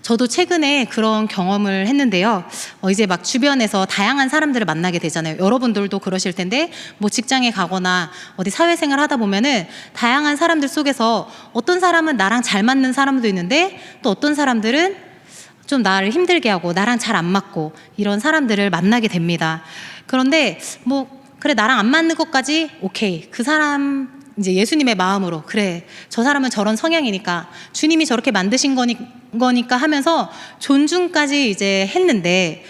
저도 최근에 그런 경험을 했는데요. 이제 막 주변에서 다양한 사람들을 만나게 되잖아요. 여러분들도 그러실 텐데 뭐 직장에 가거나 어디 사회생활 하다 보면은 다양한 사람들 속에서 어떤 사람은 나랑 잘 맞는 사람도 있는데 또 어떤 사람들은 좀 나를 힘들게 하고 나랑 잘 안 맞고 이런 사람들을 만나게 됩니다. 그런데 뭐 그래 나랑 안 맞는 것까지 오케이, 그 사람 이제 예수님의 마음으로 그래 저 사람은 저런 성향이니까 주님이 저렇게 만드신 거니까 하면서 존중까지 이제 했는데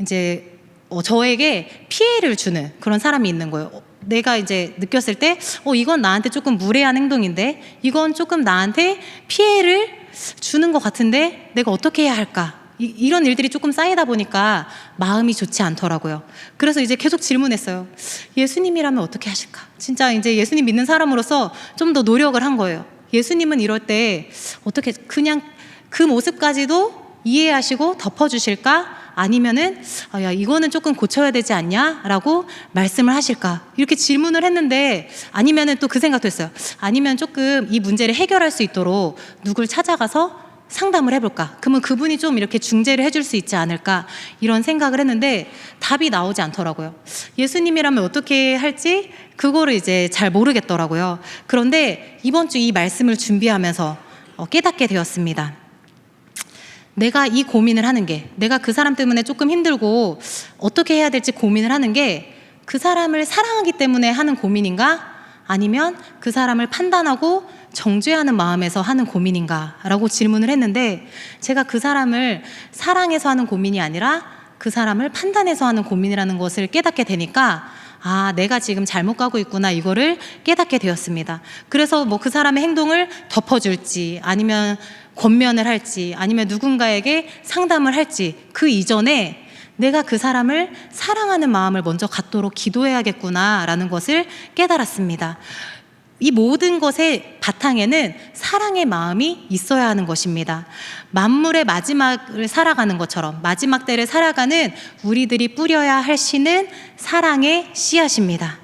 이제 저에게 피해를 주는 그런 사람이 있는 거예요. 내가 이제 느꼈을 때 이건 나한테 조금 무례한 행동인데, 이건 조금 나한테 피해를 주는 것 같은데 내가 어떻게 해야 할까? 이런 일들이 조금 쌓이다 보니까 마음이 좋지 않더라고요. 그래서 이제 계속 질문했어요. 예수님이라면 어떻게 하실까? 진짜 이제 예수님 믿는 사람으로서 좀 더 노력을 한 거예요. 예수님은 이럴 때 어떻게 그냥 그 모습까지도 이해하시고 덮어주실까? 아니면은 야 이거는 조금 고쳐야 되지 않냐? 라고 말씀을 하실까? 이렇게 질문을 했는데, 아니면은 또 그 생각도 했어요. 아니면 조금 이 문제를 해결할 수 있도록 누굴 찾아가서 상담을 해볼까? 그러면 그분이 좀 이렇게 중재를 해줄 수 있지 않을까? 이런 생각을 했는데 답이 나오지 않더라고요. 예수님이라면 어떻게 할지 그거를 이제 잘 모르겠더라고요. 그런데 이번 주 이 말씀을 준비하면서 깨닫게 되었습니다. 내가 이 고민을 하는 게, 내가 그 사람 때문에 조금 힘들고 어떻게 해야 될지 고민을 하는 게 그 사람을 사랑하기 때문에 하는 고민인가? 아니면 그 사람을 판단하고 정죄하는 마음에서 하는 고민인가? 라고 질문을 했는데, 제가 그 사람을 사랑해서 하는 고민이 아니라 그 사람을 판단해서 하는 고민이라는 것을 깨닫게 되니까 내가 지금 잘못 가고 있구나, 이거를 깨닫게 되었습니다. 그래서 뭐 그 사람의 행동을 덮어줄지 아니면 권면을 할지 아니면 누군가에게 상담을 할지 그 이전에 내가 그 사람을 사랑하는 마음을 먼저 갖도록 기도해야겠구나라는 것을 깨달았습니다. 이 모든 것의 바탕에는 사랑의 마음이 있어야 하는 것입니다. 만물의 마지막을 살아가는 것처럼 마지막 때를 살아가는 우리들이 뿌려야 할 씨는 사랑의 씨앗입니다.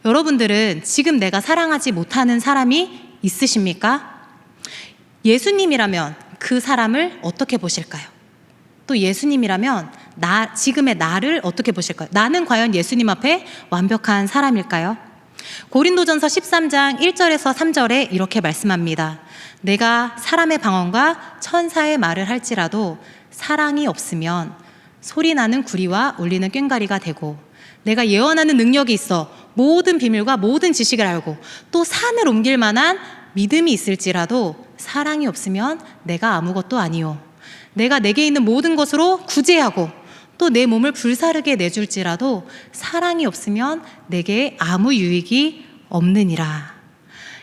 여러분들은 지금 내가 사랑하지 못하는 사람이 있으십니까? 예수님이라면 그 사람을 어떻게 보실까요? 또 예수님이라면 지금의 나를 어떻게 보실까요? 나는 과연 예수님 앞에 완벽한 사람일까요? 고린도전서 13장 1절에서 3절에 이렇게 말씀합니다. 내가 사람의 방언과 천사의 말을 할지라도 사랑이 없으면 소리나는 구리와 울리는 꽹과리가 되고, 내가 예언하는 능력이 있어 모든 비밀과 모든 지식을 알고 또 산을 옮길 만한 믿음이 있을지라도 사랑이 없으면 내가 아무것도 아니요. 내가 내게 있는 모든 것으로 구제하고 또 내 몸을 불사르게 내줄지라도 사랑이 없으면 내게 아무 유익이 없느니라.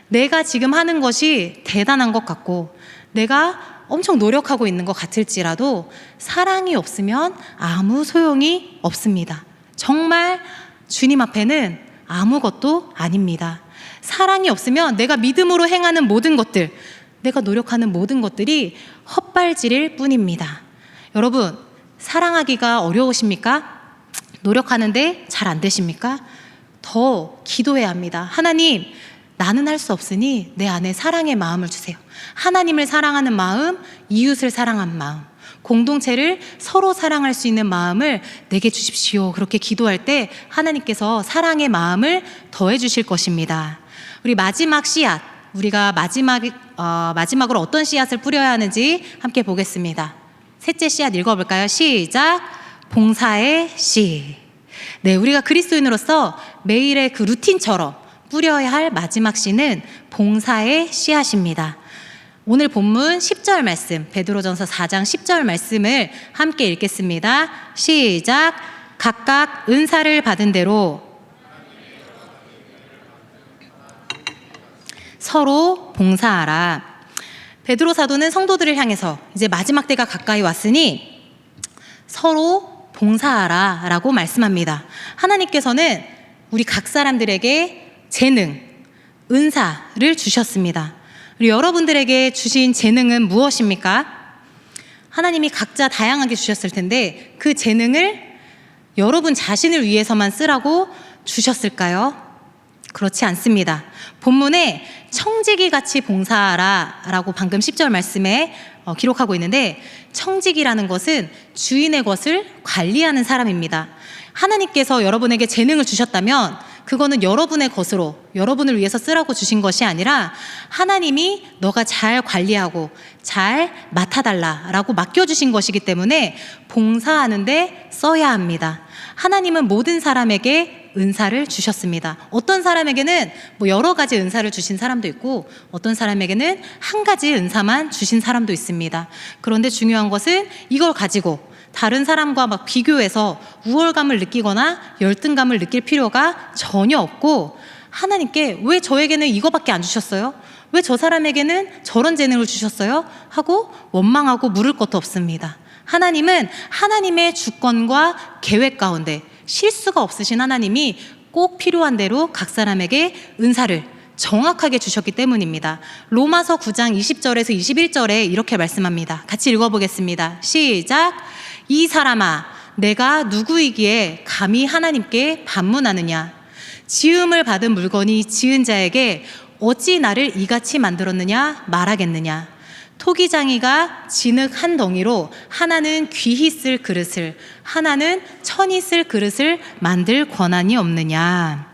내가 지금 하는 것이 대단한 것 같고 내가 엄청 노력하고 있는 것 같을지라도 사랑이 없으면 아무 소용이 없습니다. 정말 주님 앞에는 아무것도 아닙니다. 사랑이 없으면 내가 믿음으로 행하는 모든 것들, 내가 노력하는 모든 것들이 헛발질일 뿐입니다. 여러분, 사랑하기가 어려우십니까? 노력하는데 잘 안 되십니까? 더 기도해야 합니다. 하나님, 나는 할 수 없으니 내 안에 사랑의 마음을 주세요. 하나님을 사랑하는 마음, 이웃을 사랑하는 마음, 공동체를 서로 사랑할 수 있는 마음을 내게 주십시오. 그렇게 기도할 때 하나님께서 사랑의 마음을 더해 주실 것입니다. 우리 마지막 씨앗, 우리가 마지막으로 어떤 씨앗을 뿌려야 하는지 함께 보겠습니다. 셋째 씨앗 읽어볼까요? 시작! 봉사의 씨. 네, 우리가 그리스도인으로서 매일의 그 루틴처럼 뿌려야 할 마지막 씨는 봉사의 씨앗입니다. 오늘 본문 10절 말씀, 베드로전서 4장 10절 말씀을 함께 읽겠습니다. 시작! 각각 은사를 받은 대로 서로 봉사하라. 베드로 사도는 성도들을 향해서 이제 마지막 때가 가까이 왔으니 서로 봉사하라 라고 말씀합니다. 하나님께서는 우리 각 사람들에게 재능, 은사를 주셨습니다. 우리 여러분들에게 주신 재능은 무엇입니까? 하나님이 각자 다양하게 주셨을 텐데 그 재능을 여러분 자신을 위해서만 쓰라고 주셨을까요? 그렇지 않습니다. 본문에 청지기 같이 봉사하라 라고 방금 10절 말씀에 기록하고 있는데, 청지기라는 것은 주인의 것을 관리하는 사람입니다. 하나님께서 여러분에게 재능을 주셨다면 그거는 여러분의 것으로 여러분을 위해서 쓰라고 주신 것이 아니라 하나님이 너가 잘 관리하고 잘 맡아달라라고 맡겨주신 것이기 때문에 봉사하는데 써야 합니다. 하나님은 모든 사람에게 은사를 주셨습니다. 어떤 사람에게는 여러 가지 은사를 주신 사람도 있고 어떤 사람에게는 한 가지 은사만 주신 사람도 있습니다. 그런데 중요한 것은 이걸 가지고 다른 사람과 비교해서 우월감을 느끼거나 열등감을 느낄 필요가 전혀 없고, 하나님께 왜 저에게는 이거밖에 안 주셨어요? 왜 저 사람에게는 저런 재능을 주셨어요? 하고 원망하고 물을 것도 없습니다. 하나님은 하나님의 주권과 계획 가운데 실수가 없으신 하나님이 꼭 필요한 대로 각 사람에게 은사를 정확하게 주셨기 때문입니다. 로마서 9장 20절에서 21절에 이렇게 말씀합니다. 같이 읽어보겠습니다. 시작! 이 사람아, 내가 누구이기에 감히 하나님께 반문하느냐? 지음을 받은 물건이 지은 자에게 어찌 나를 이같이 만들었느냐 말하겠느냐? 토기장이가 진흙 한 덩이로 하나는 귀히 쓸 그릇을, 하나는 천히 쓸 그릇을 만들 권한이 없느냐?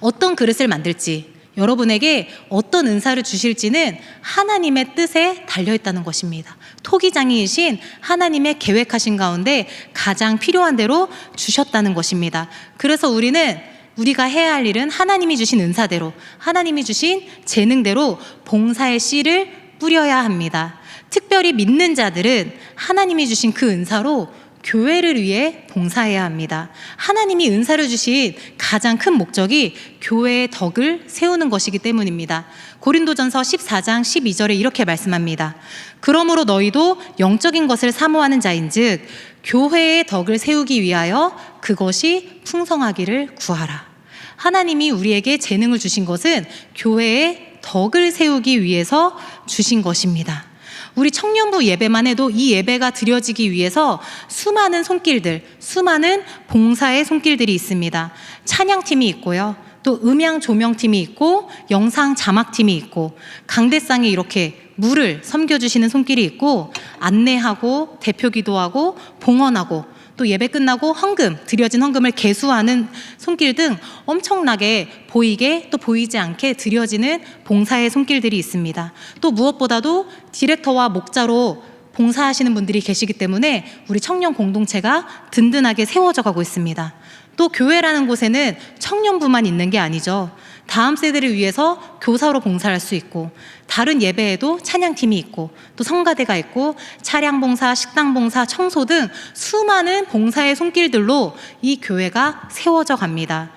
어떤 그릇을 만들지, 여러분에게 어떤 은사를 주실지는 하나님의 뜻에 달려있다는 것입니다. 토기장이이신 하나님의 계획하신 가운데 가장 필요한 대로 주셨다는 것입니다. 그래서 우리가 해야 할 일은 하나님이 주신 은사대로, 하나님이 주신 재능대로 봉사의 씨를 뿌려야 합니다. 특별히 믿는 자들은 하나님이 주신 그 은사로 교회를 위해 봉사해야 합니다. 하나님이 은사를 주신 가장 큰 목적이 교회의 덕을 세우는 것이기 때문입니다. 고린도전서 14장 12절에 이렇게 말씀합니다. 그러므로 너희도 영적인 것을 사모하는 자인즉 교회의 덕을 세우기 위하여 그것이 풍성하기를 구하라. 하나님이 우리에게 재능을 주신 것은 교회의 덕을 세우기 위해서 주신 것입니다. 우리 청년부 예배만 해도 이 예배가 드려지기 위해서 수많은 손길들, 수많은 봉사의 손길들이 있습니다. 찬양팀이 있고요, 또 음향 조명팀이 있고 영상 자막팀이 있고 강대상에 이렇게 물을 섬겨주시는 손길이 있고 안내하고 대표 기도하고 봉헌하고 또 예배 끝나고 헌금, 드려진 헌금을 계수하는 손길 등 엄청나게 보이게 또 보이지 않게 드려지는 봉사의 손길들이 있습니다. 또 무엇보다도 디렉터와 목자로 봉사하시는 분들이 계시기 때문에 우리 청년 공동체가 든든하게 세워져 가고 있습니다. 또 교회라는 곳에는 청년부만 있는 게 아니죠. 다음 세대를 위해서 교사로 봉사할 수 있고, 다른 예배에도 찬양팀이 있고, 또 성가대가 있고, 차량 봉사, 식당 봉사, 청소 등 수많은 봉사의 손길들로 이 교회가 세워져 갑니다.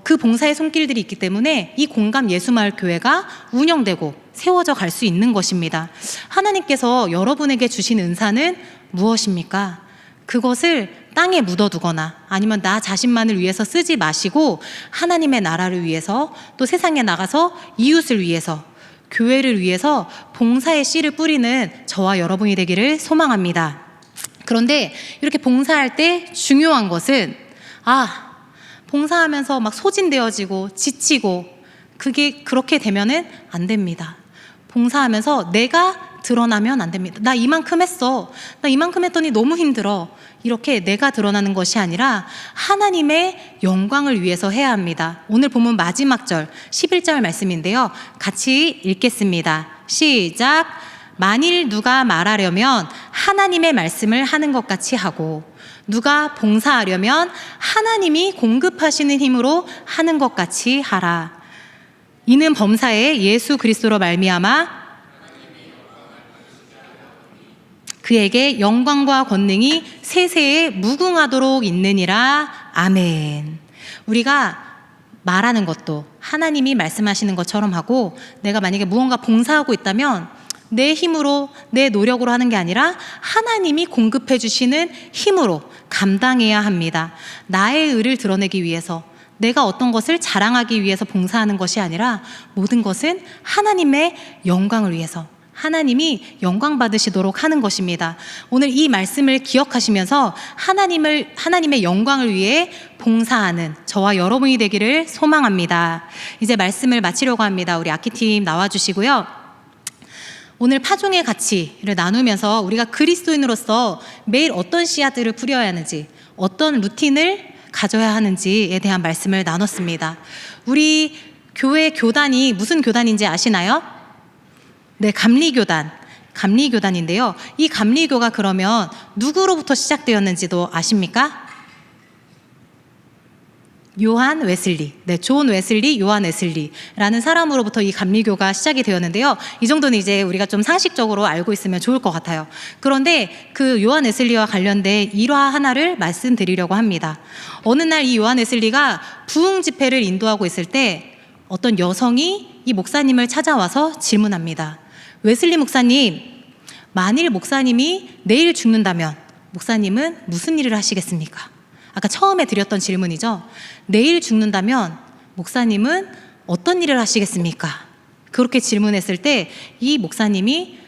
그 봉사의 손길들이 있기 때문에 이 공감 예수마을 교회가 운영되고 세워져 갈 수 있는 것입니다. 하나님께서 여러분에게 주신 은사는 무엇입니까? 그것을 땅에 묻어두거나 아니면 나 자신만을 위해서 쓰지 마시고 하나님의 나라를 위해서, 또 세상에 나가서 이웃을 위해서, 교회를 위해서 봉사의 씨를 뿌리는 저와 여러분이 되기를 소망합니다. 그런데 이렇게 봉사할 때 중요한 것은 봉사하면서 막 소진되어지고 지치고 그게 그렇게 되면은 안 됩니다. 봉사하면서 내가 드러나면 안 됩니다. 나 이만큼 했어. 나 이만큼 했더니 너무 힘들어. 이렇게 내가 드러나는 것이 아니라 하나님의 영광을 위해서 해야 합니다. 오늘 본문 마지막 절 11절 말씀인데요. 같이 읽겠습니다. 시작. 만일 누가 말하려면 하나님의 말씀을 하는 것 같이 하고, 누가 봉사하려면 하나님이 공급하시는 힘으로 하는 것 같이 하라. 이는 범사에 예수 그리스도로 말미암아 그에게 영광과 권능이 세세에 무궁하도록 있느니라. 아멘. 우리가 말하는 것도 하나님이 말씀하시는 것처럼 하고, 내가 만약에 무언가 봉사하고 있다면 내 힘으로, 내 노력으로 하는 게 아니라 하나님이 공급해 주시는 힘으로 감당해야 합니다. 나의 의를 드러내기 위해서, 내가 어떤 것을 자랑하기 위해서 봉사하는 것이 아니라 모든 것은 하나님의 영광을 위해서, 하나님이 영광 받으시도록 하는 것입니다. 오늘 이 말씀을 기억하시면서 하나님의 영광을 위해 봉사하는 저와 여러분이 되기를 소망합니다. 이제 말씀을 마치려고 합니다. 우리 악기팀 나와주시고요. 오늘 파종의 가치를 나누면서 우리가 그리스도인으로서 매일 어떤 씨앗들을 뿌려야 하는지, 어떤 루틴을 가져야 하는지에 대한 말씀을 나눴습니다. 우리 교회 교단이 무슨 교단인지 아시나요? 네, 감리교단인데요. 이 감리교가 그러면 누구로부터 시작되었는지도 아십니까? 요한 웨슬리, 존 웨슬리, 요한 웨슬리라는 사람으로부터 이 감리교가 시작이 되었는데요. 이 정도는 이제 우리가 좀 상식적으로 알고 있으면 좋을 것 같아요. 그런데 그 요한 웨슬리와 관련된 일화 하나를 말씀드리려고 합니다. 어느 날 이 요한 웨슬리가 부흥 집회를 인도하고 있을 때 어떤 여성이 이 목사님을 찾아와서 질문합니다. 웨슬리 목사님, 만일 목사님이 내일 죽는다면 목사님은 무슨 일을 하시겠습니까? 아까 처음에 드렸던 질문이죠. 내일 죽는다면 목사님은 어떤 일을 하시겠습니까? 그렇게 질문했을 때 이 목사님이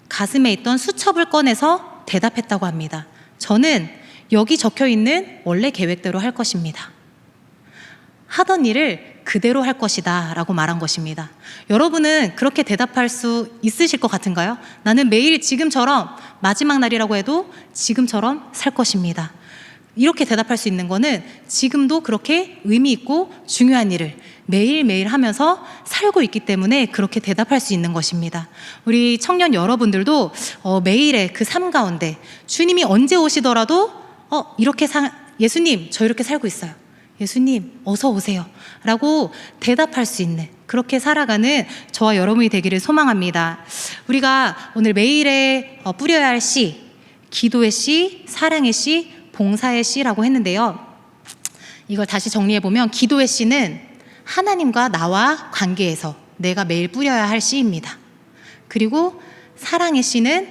가슴에 있던 수첩을 꺼내서 대답했다고 합니다. 저는 여기 적혀 있는 원래 계획대로 할 것입니다. 하던 일을 그대로 할 것이다 라고 말한 것입니다. 여러분은 그렇게 대답할 수 있으실 것 같은가요? 나는 매일 지금처럼, 마지막 날이라고 해도 지금처럼 살 것입니다. 이렇게 대답할 수 있는 거는 지금도 그렇게 의미 있고 중요한 일을 매일매일 하면서 살고 있기 때문에 그렇게 대답할 수 있는 것입니다. 우리 청년 여러분들도 매일의 그 삶 가운데 주님이 언제 오시더라도 예수님, 저 이렇게 살고 있어요. 예수님, 어서 오세요 라고 대답할 수 있는, 그렇게 살아가는 저와 여러분이 되기를 소망합니다. 우리가 오늘 매일에 뿌려야 할 씨, 기도의 씨, 사랑의 씨, 봉사의 씨라고 했는데요. 이걸 다시 정리해보면 기도의 씨는 하나님과 나와 관계에서 내가 매일 뿌려야 할 씨입니다. 그리고 사랑의 씨는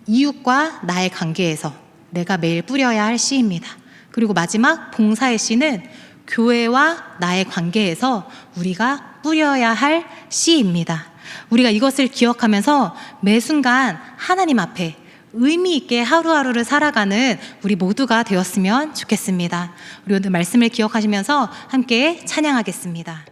이웃과 나의 관계에서 내가 매일 뿌려야 할 씨입니다. 그리고 마지막 봉사의 씨는 교회와 나의 관계에서 우리가 뿌려야 할 씨입니다. 우리가 이것을 기억하면서 매 순간 하나님 앞에 의미 있게 하루하루를 살아가는 우리 모두가 되었으면 좋겠습니다. 우리 오늘 말씀을 기억하시면서 함께 찬양하겠습니다.